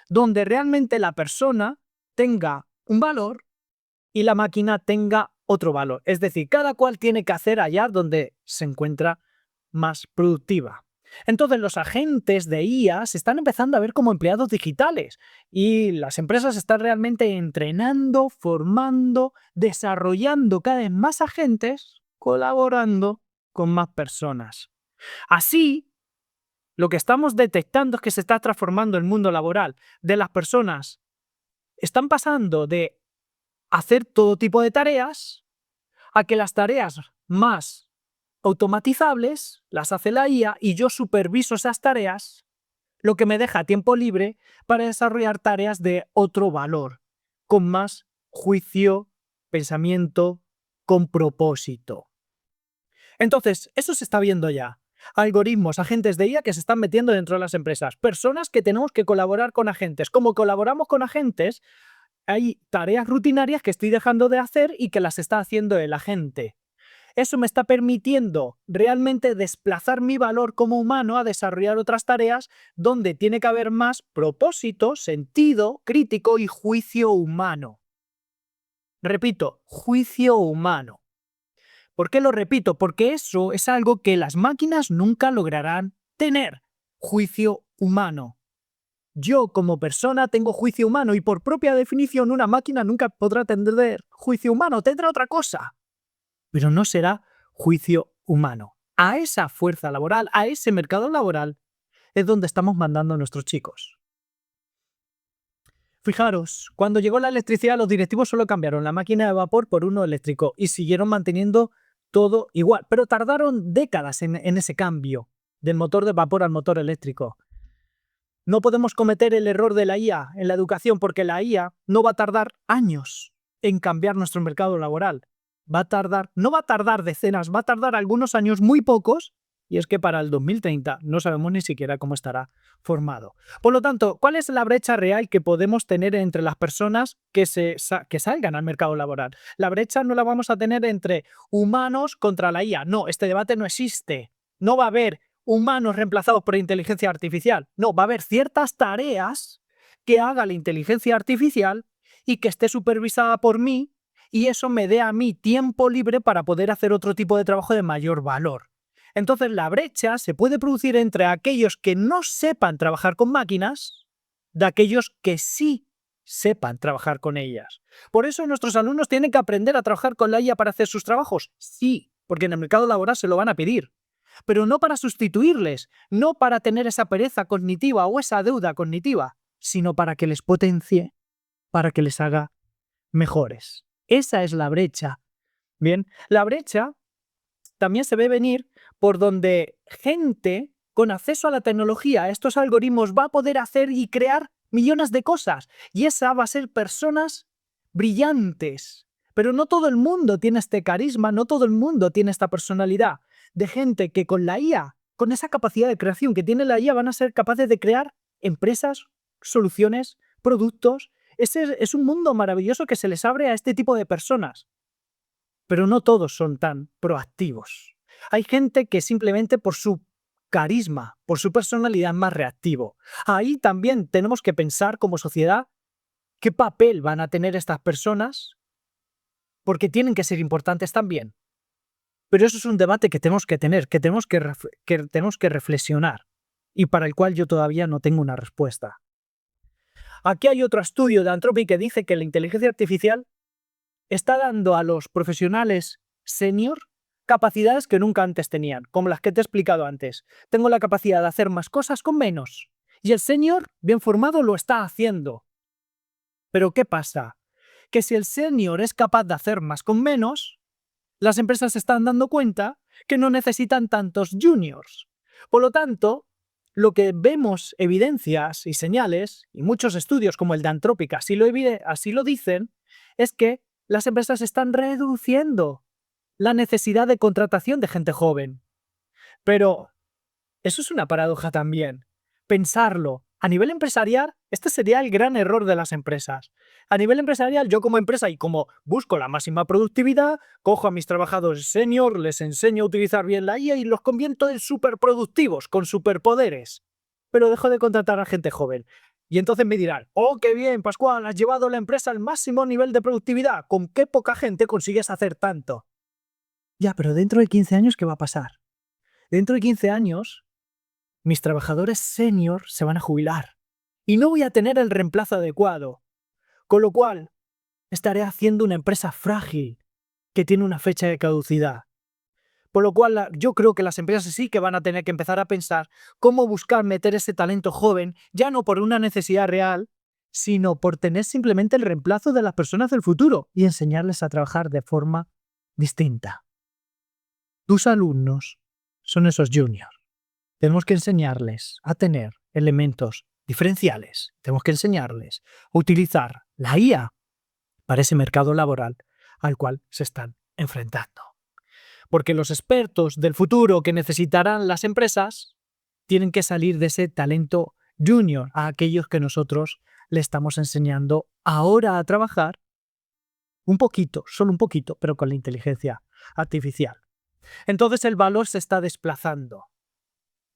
donde realmente la persona tenga un valor y la máquina tenga otro valor. Es decir, cada cual tiene que hacer allá donde se encuentra más productiva. Entonces los agentes de IA se están empezando a ver como empleados digitales y las empresas están realmente entrenando, formando, desarrollando cada vez más agentes, colaborando con más personas. Así, lo que estamos detectando es que se está transformando el mundo laboral de las personas. Están pasando de hacer todo tipo de tareas a que las tareas más automatizables las hace la IA y yo superviso esas tareas, lo que me deja tiempo libre para desarrollar tareas de otro valor, con más juicio, pensamiento, con propósito. Entonces, eso se está viendo ya. Algoritmos, agentes de IA que se están metiendo dentro de las empresas. Personas que tenemos que colaborar con agentes. Como colaboramos con agentes, hay tareas rutinarias que estoy dejando de hacer y que las está haciendo el agente. Eso me está permitiendo realmente desplazar mi valor como humano a desarrollar otras tareas donde tiene que haber más propósito, sentido crítico y juicio humano. Repito, juicio humano. ¿Por qué lo repito? Porque eso es algo que las máquinas nunca lograrán tener. Juicio humano. Yo como persona tengo juicio humano y por propia definición una máquina nunca podrá tener juicio humano, tendrá otra cosa, pero no será juicio humano. A esa fuerza laboral, a ese mercado laboral, es donde estamos mandando a nuestros chicos. Fijaros, cuando llegó la electricidad los directivos solo cambiaron la máquina de vapor por uno eléctrico y siguieron manteniendo todo igual, pero tardaron décadas en ese cambio del motor de vapor al motor eléctrico. No podemos cometer el error de la IA en la educación porque la IA no va a tardar años en cambiar nuestro mercado laboral. No va a tardar decenas, va a tardar algunos años muy pocos, y es que para el 2030 no sabemos ni siquiera cómo estará formado. Por lo tanto, ¿cuál es la brecha real que podemos tener entre las personas que salgan al mercado laboral? La brecha no la vamos a tener entre humanos contra la IA. No, este debate no existe. No va a haber humanos reemplazados por inteligencia artificial. No, va a haber ciertas tareas que haga la inteligencia artificial y que esté supervisada por mí y eso me dé a mí tiempo libre para poder hacer otro tipo de trabajo de mayor valor. Entonces la brecha se puede producir entre aquellos que no sepan trabajar con máquinas de aquellos que sí sepan trabajar con ellas. Por eso nuestros alumnos tienen que aprender a trabajar con la IA para hacer sus trabajos. Sí, porque en el mercado laboral se lo van a pedir. Pero no para sustituirles, no para tener esa pereza cognitiva o esa deuda cognitiva, sino para que les potencie, para que les haga mejores. Esa es la brecha. Bien, la brecha también se ve venir por donde gente con acceso a la tecnología, a estos algoritmos, va a poder hacer y crear millones de cosas. Y esa va a ser personas brillantes. Pero no todo el mundo tiene este carisma, no todo el mundo tiene esta personalidad de gente que con la IA, con esa capacidad de creación que tiene la IA, van a ser capaces de crear empresas, soluciones, productos. Ese es un mundo maravilloso que se les abre a este tipo de personas. Pero no todos son tan proactivos. Hay gente que simplemente por su carisma, por su personalidad más reactivo. Ahí también tenemos que pensar como sociedad qué papel van a tener estas personas, porque tienen que ser importantes también. Pero eso es un debate que tenemos que tener, que tenemos que reflexionar y para el cual yo todavía no tengo una respuesta. Aquí hay otro estudio de Anthropic que dice que la inteligencia artificial está dando a los profesionales senior capacidades que nunca antes tenían, como las que te he explicado antes. Tengo la capacidad de hacer más cosas con menos. Y el senior, bien formado, lo está haciendo. Pero ¿qué pasa? Que si el senior es capaz de hacer más con menos, las empresas se están dando cuenta que no necesitan tantos juniors. Por lo tanto, lo que vemos evidencias y señales, y muchos estudios como el de Anthropic así lo dicen, es que las empresas están reduciendo la necesidad de contratación de gente joven. Pero eso es una paradoja también. Pensarlo. A nivel empresarial, este sería el gran error de las empresas. A nivel empresarial, yo como empresa y como busco la máxima productividad, cojo a mis trabajadores senior, les enseño a utilizar bien la IA y los convierto en superproductivos, con superpoderes. Pero dejo de contratar a gente joven. Y entonces me dirán, oh, qué bien, Pascual, has llevado la empresa al máximo nivel de productividad. ¿Con qué poca gente consigues hacer tanto? Ya, pero dentro de 15 años, ¿qué va a pasar? Dentro de 15 años, mis trabajadores senior se van a jubilar y no voy a tener el reemplazo adecuado, con lo cual estaré haciendo una empresa frágil que tiene una fecha de caducidad. Por lo cual yo creo que las empresas sí que van a tener que empezar a pensar cómo buscar meter ese talento joven, ya no por una necesidad real, sino por tener simplemente el reemplazo de las personas del futuro y enseñarles a trabajar de forma distinta. Tus alumnos son esos juniors. Tenemos que enseñarles a tener elementos diferenciales. Tenemos que enseñarles a utilizar la IA para ese mercado laboral al cual se están enfrentando. Porque los expertos del futuro que necesitarán las empresas tienen que salir de ese talento junior a aquellos que nosotros le estamos enseñando ahora a trabajar un poquito, solo un poquito, pero con la inteligencia artificial. Entonces el valor se está desplazando.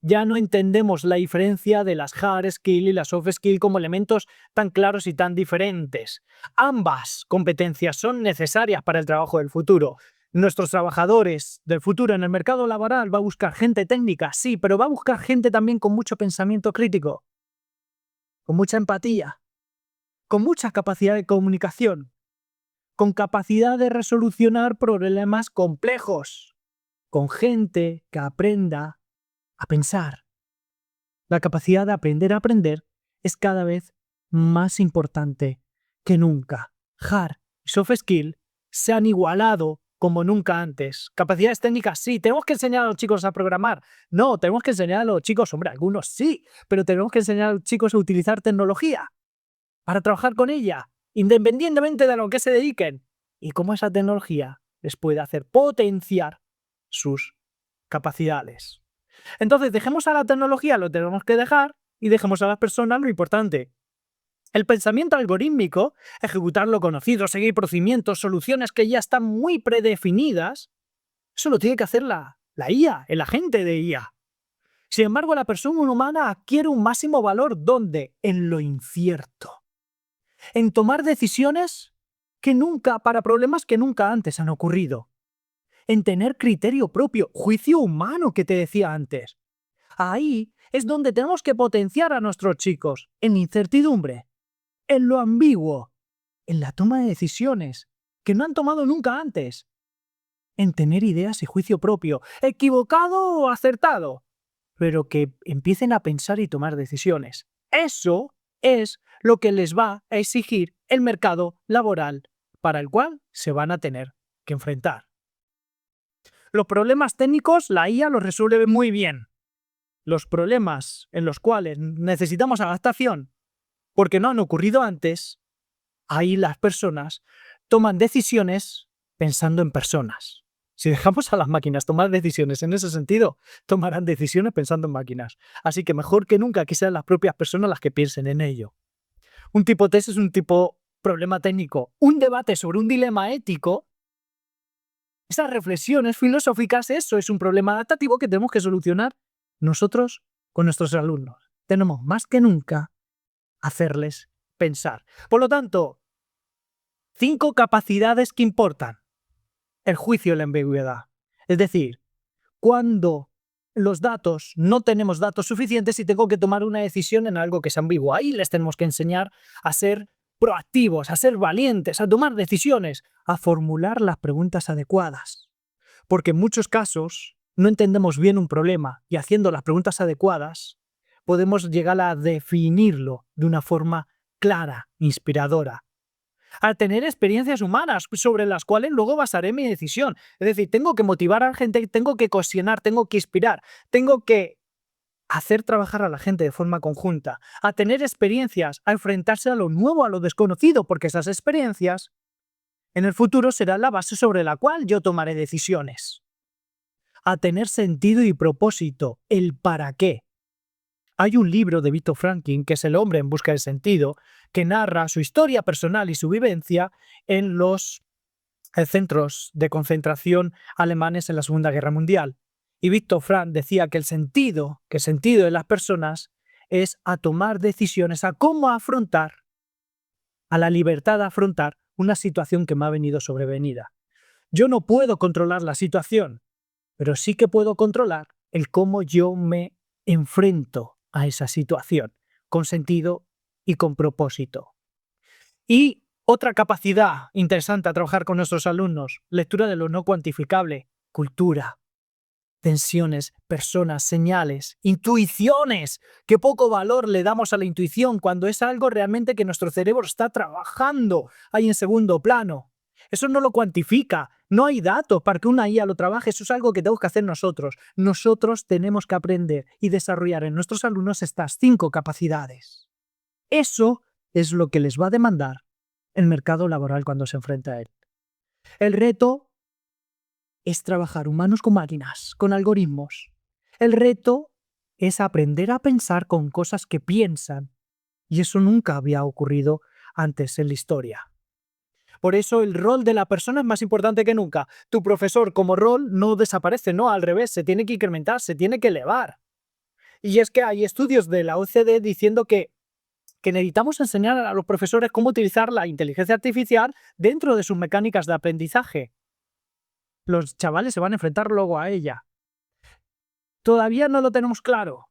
Ya no entendemos la diferencia de las hard skills y las soft skills como elementos tan claros y tan diferentes. Ambas competencias son necesarias para el trabajo del futuro. Nuestros trabajadores del futuro en el mercado laboral va a buscar gente técnica, sí, pero va a buscar gente también con mucho pensamiento crítico, con mucha empatía, con mucha capacidad de comunicación, con capacidad de resolucionar problemas complejos, con gente que aprenda a pensar. La capacidad de aprender a aprender es cada vez más importante que nunca. Hard y soft skill se han igualado como nunca antes. Capacidades técnicas, sí. ¿Tenemos que enseñar a los chicos a programar? No, tenemos que enseñar a los chicos, hombre, algunos sí, pero tenemos que enseñar a los chicos a utilizar tecnología para trabajar con ella, independientemente de lo que se dediquen. Y cómo esa tecnología les puede hacer potenciar sus capacidades. Entonces, dejemos a la tecnología lo tenemos que dejar y dejemos a las personas lo importante. El pensamiento algorítmico, ejecutar lo conocido, seguir procedimientos, soluciones que ya están muy predefinidas, eso lo tiene que hacer la IA, el agente de IA. Sin embargo, la persona humana adquiere un máximo valor ¿dónde? En lo incierto. En tomar decisiones para problemas que nunca antes han ocurrido. En tener criterio propio, juicio humano que te decía antes. Ahí es donde tenemos que potenciar a nuestros chicos, en incertidumbre, en lo ambiguo, en la toma de decisiones que no han tomado nunca antes, en tener ideas y juicio propio, equivocado o acertado, pero que empiecen a pensar y tomar decisiones. Eso es lo que les va a exigir el mercado laboral para el cual se van a tener que enfrentar. Los problemas técnicos la IA los resuelve muy bien. Los problemas en los cuales necesitamos adaptación porque no han ocurrido antes, ahí las personas toman decisiones pensando en personas. Si dejamos a las máquinas tomar decisiones en ese sentido, tomarán decisiones pensando en máquinas. Así que mejor que nunca que sean las propias personas las que piensen en ello. Un tipo test es un tipo problema técnico. Un debate sobre un dilema ético, esas reflexiones filosóficas, eso es un problema adaptativo que tenemos que solucionar nosotros con nuestros alumnos tenemos más que nunca hacerles pensar. Por lo tanto, 5 capacidades que importan. El juicio y la ambigüedad. Es decir, cuando no tenemos datos suficientes y tengo que tomar una decisión en algo que es ambiguo. Ahí les tenemos que enseñar a ser proactivos, a ser valientes, a tomar decisiones, a formular las preguntas adecuadas. Porque en muchos casos no entendemos bien un problema y haciendo las preguntas adecuadas podemos llegar a definirlo de una forma clara, inspiradora. A tener experiencias humanas sobre las cuales luego basaré mi decisión. Es decir, tengo que motivar a la gente, tengo que cohesionar, tengo que inspirar, tengo que hacer trabajar a la gente de forma conjunta, a tener experiencias, a enfrentarse a lo nuevo, a lo desconocido, porque esas experiencias en el futuro serán la base sobre la cual yo tomaré decisiones. A tener sentido y propósito, el para qué. Hay un libro de Viktor Frankl, que es El hombre en busca de sentido, que narra su historia personal y su vivencia en los centros de concentración alemanes en la Segunda Guerra Mundial. Y Viktor Frankl decía que el sentido de las personas es a tomar decisiones, a cómo afrontar, a la libertad de afrontar una situación que me ha venido sobrevenida. Yo no puedo controlar la situación, pero sí que puedo controlar el cómo yo me enfrento a esa situación, con sentido y con propósito. Y otra capacidad interesante a trabajar con nuestros alumnos, lectura de lo no cuantificable, cultura, tensiones, personas, señales, intuiciones. Qué poco valor le damos a la intuición cuando es algo realmente que nuestro cerebro está trabajando ahí en segundo plano. Eso no lo cuantifica, no hay datos para que una IA lo trabaje, eso es algo que tenemos que hacer nosotros. Nosotros tenemos que aprender y desarrollar en nuestros alumnos estas 5 capacidades. Eso es lo que les va a demandar el mercado laboral cuando se enfrenta a él. El reto es trabajar humanos con máquinas, con algoritmos. El reto es aprender a pensar con cosas que piensan, y eso nunca había ocurrido antes en la historia. Por eso el rol de la persona es más importante que nunca. Tu profesor como rol no desaparece, no, al revés, se tiene que incrementar, se tiene que elevar. Y es que hay estudios de la OCDE diciendo que necesitamos enseñar a los profesores cómo utilizar la inteligencia artificial dentro de sus mecánicas de aprendizaje. Los chavales se van a enfrentar luego a ella. Todavía no lo tenemos claro,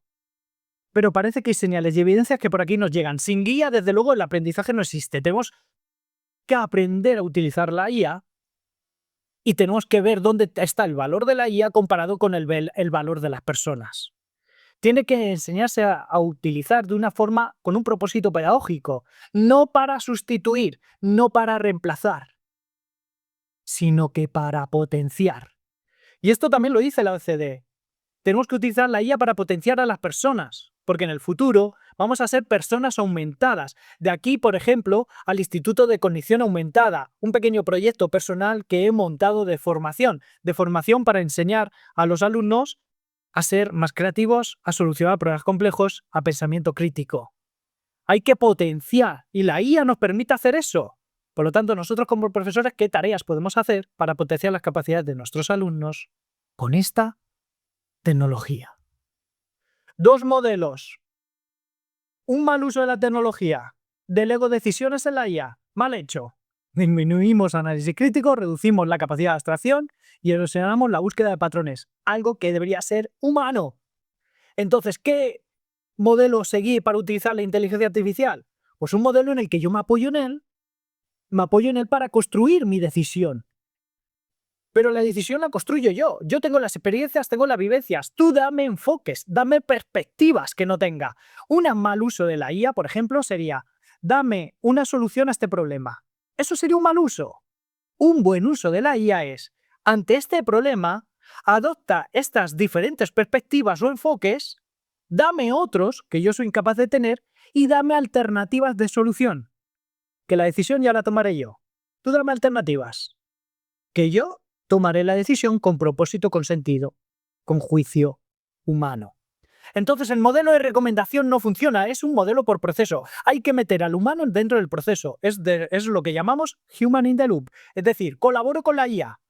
pero parece que hay señales y evidencias que por aquí nos llegan. Sin guía, desde luego, el aprendizaje no existe. Tenemos que aprender a utilizar la IA y tenemos que ver dónde está el valor de la IA comparado con el valor de las personas. Tiene que enseñarse a utilizar de una forma con un propósito pedagógico, no para sustituir, no para reemplazar, sino que para potenciar. Y esto también lo dice la OCDE. Tenemos que utilizar la IA para potenciar a las personas, porque en el futuro vamos a ser personas aumentadas. De aquí, por ejemplo, al Instituto de Cognición Aumentada, un pequeño proyecto personal que he montado de formación para enseñar a los alumnos a ser más creativos, a solucionar problemas complejos, a pensamiento crítico. Hay que potenciar y la IA nos permite hacer eso. Por lo tanto, nosotros como profesores, ¿qué tareas podemos hacer para potenciar las capacidades de nuestros alumnos con esta tecnología? 2 modelos. Un mal uso de la tecnología. Delego decisiones en la IA. Mal hecho. Disminuimos análisis crítico, reducimos la capacidad de abstracción y erosionamos la búsqueda de patrones. Algo que debería ser humano. Entonces, ¿qué modelo seguir para utilizar la inteligencia artificial? Pues un modelo en el que yo me apoyo en él para construir mi decisión. Pero la decisión la construyo yo. Yo tengo las experiencias, tengo las vivencias. Tú dame enfoques, dame perspectivas que no tenga. Un mal uso de la IA, por ejemplo, sería dame una solución a este problema. Eso sería un mal uso. Un buen uso de la IA es, ante este problema, adopta estas diferentes perspectivas o enfoques, dame otros que yo soy incapaz de tener y dame alternativas de solución. Que la decisión ya la tomaré yo. Tú dame alternativas. Que yo tomaré la decisión con propósito, con sentido, con juicio humano. Entonces el modelo de recomendación no funciona, es un modelo por proceso. Hay que meter al humano dentro del proceso. Es lo que llamamos human in the loop. Es decir, colaboro con la IA,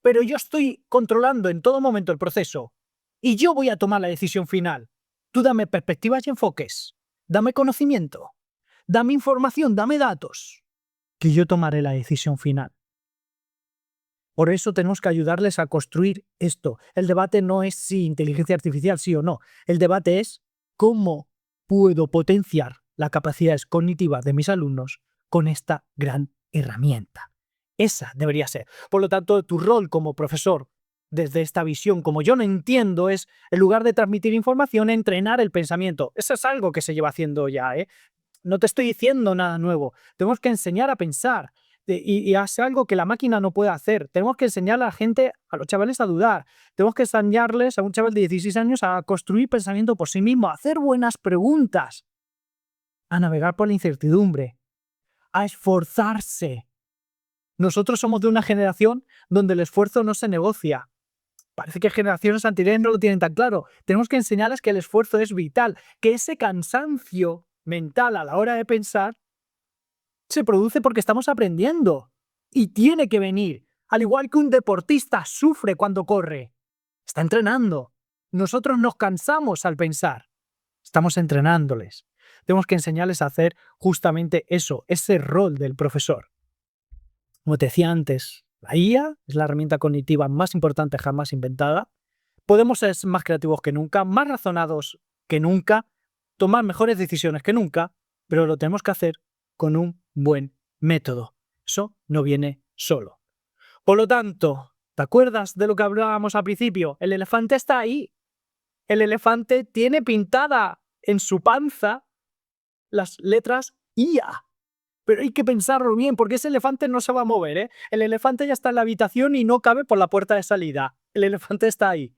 pero yo estoy controlando en todo momento el proceso. y yo voy a tomar la decisión final. Tú dame perspectivas y enfoques, dame conocimiento, dame información, dame datos, que yo tomaré la decisión final. Por eso tenemos que ayudarles a construir esto. El debate no es si inteligencia artificial sí o no. El debate es cómo puedo potenciar las capacidades cognitivas de mis alumnos con esta gran herramienta. Esa debería ser. Por lo tanto, tu rol como profesor, desde esta visión, como yo lo entiendo, es, en lugar de transmitir información, entrenar el pensamiento. Eso es algo que se lleva haciendo ya, ¿eh? No te estoy diciendo nada nuevo. Tenemos que enseñar a pensar y hacer algo que la máquina no puede hacer. Tenemos que enseñar a la gente, a los chavales, a dudar. Tenemos que enseñarles a un chaval de 16 años a construir pensamiento por sí mismo, a hacer buenas preguntas, a navegar por la incertidumbre, a esforzarse. Nosotros somos de una generación donde el esfuerzo no se negocia. Parece que generaciones anteriores no lo tienen tan claro. Tenemos que enseñarles que el esfuerzo es vital, que ese cansancio mental a la hora de pensar se produce porque estamos aprendiendo y tiene que venir. Al igual que un deportista sufre cuando corre, está entrenando. Nosotros nos cansamos al pensar, estamos entrenándoles. Tenemos que enseñarles a hacer justamente eso, ese rol del profesor. Como te decía antes, la IA es la herramienta cognitiva más importante jamás inventada. Podemos ser más creativos que nunca, más razonados que nunca, tomar mejores decisiones que nunca, pero lo tenemos que hacer con un buen método. Eso no viene solo. Por lo tanto, ¿te acuerdas de lo que hablábamos al principio? El elefante está ahí. El elefante tiene pintada en su panza las letras IA. Pero hay que pensarlo bien, porque ese elefante no se va a mover, ¿eh? El elefante ya está en la habitación y no cabe por la puerta de salida. El elefante está ahí.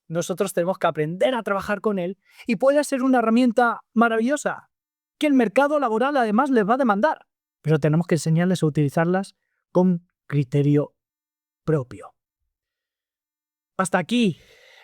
Nosotros tenemos que aprender a trabajar con él y puede ser una herramienta maravillosa que el mercado laboral además les va a demandar. Pero tenemos que enseñarles a utilizarlas con criterio propio. Hasta aquí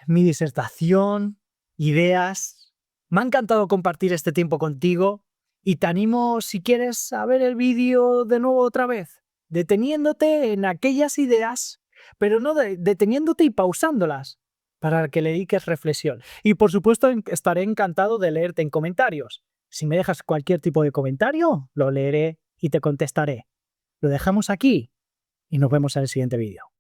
mi disertación, ideas. Me ha encantado compartir este tiempo contigo y te animo, si quieres, a ver el vídeo de nuevo otra vez, deteniéndote en aquellas ideas, pero no deteniéndote y pausándolas para que le dediques reflexión. Y por supuesto estaré encantado de leerte en comentarios. Si me dejas cualquier tipo de comentario, lo leeré y te contestaré. Lo dejamos aquí y nos vemos en el siguiente vídeo.